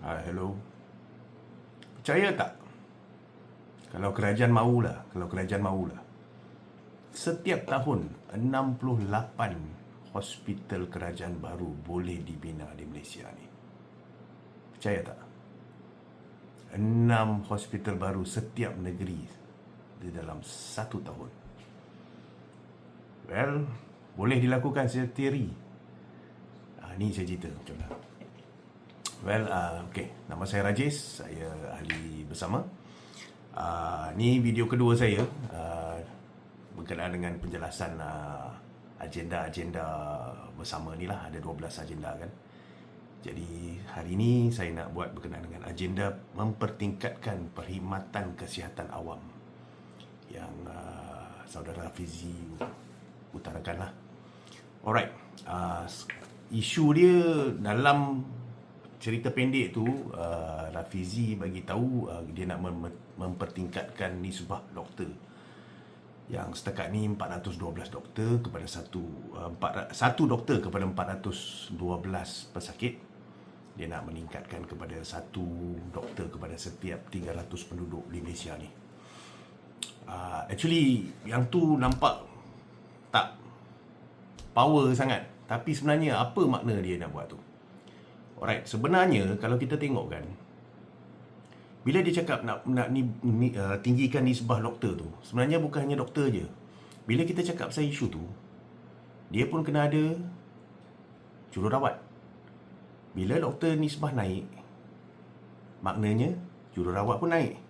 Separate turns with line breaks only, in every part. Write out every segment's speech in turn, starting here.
Hello. Percaya tak? Kalau kerajaan maulah, setiap tahun 68 hospital kerajaan baru boleh dibina di Malaysia ni. Percaya tak? 6 hospital baru setiap negeri di dalam 1 tahun. Well, boleh dilakukan secara teori. Ni saya cerita macam mana. Well, okay. Nama saya Rajis. Saya ahli bersama. Ni video kedua saya berkenaan dengan penjelasan agenda-agenda bersama ni lah. Ada 12 agenda kan. Jadi hari ni saya nak buat berkenaan dengan agenda mempertingkatkan perkhidmatan kesihatan awam yang saudara Fizi utarakan lah. Alright. Isu dia dalam cerita pendek tu, Rafizi bagi tahu dia nak mempertingkatkan nisbah doktor yang setakat ni 412 doktor kepada satu doktor kepada 412 pesakit. Dia nak meningkatkan kepada satu doktor kepada setiap 300 penduduk di Malaysia ni. Actually yang tu nampak tak power sangat, tapi sebenarnya apa makna dia nak buat tu? Alright, sebenarnya kalau kita tengok kan, bila dia cakap nak tinggikan nisbah doktor tu, sebenarnya bukan hanya doktor je. Bila kita cakap pasal isu tu, dia pun kena ada jururawat. Bila doktor nisbah naik, maknanya jururawat pun naik.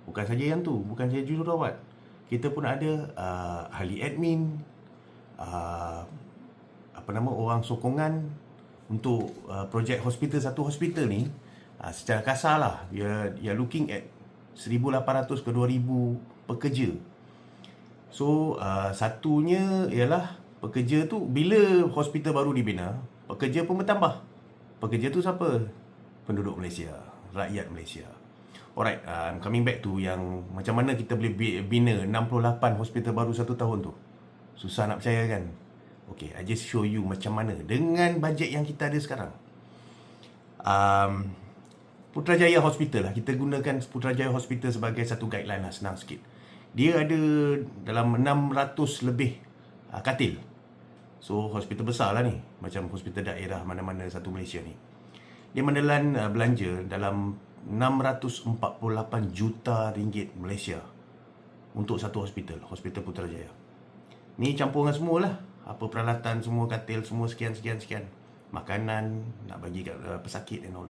Bukan saja yang tu, bukan saja jururawat. Kita pun ada ahli admin, orang sokongan untuk projek satu hospital ni. Secara kasar lah, you're looking at 1,800 ke 2,000 pekerja. So satunya ialah pekerja tu, bila hospital baru dibina, pekerja pun bertambah. Pekerja tu siapa? Penduduk Malaysia, rakyat Malaysia. Alright, I'm coming back to yang macam mana kita boleh bina 68 hospital baru 1 tahun tu. Susah nak percaya kan? Okay, I just show you macam mana dengan bajet yang kita ada sekarang. Putrajaya Hospital lah. Kita gunakan Putrajaya Hospital sebagai satu guideline lah, senang sikit. Dia ada dalam 600 lebih katil. So, hospital besar lah ni. Macam hospital daerah mana-mana satu Malaysia ni. Dia menelan belanja dalam 648 juta ringgit Malaysia untuk satu hospital, Hospital Putrajaya. Ni campuran semua lah. Apa peralatan semua, katil semua, sekian. Makanan nak bagi kat pesakit and all.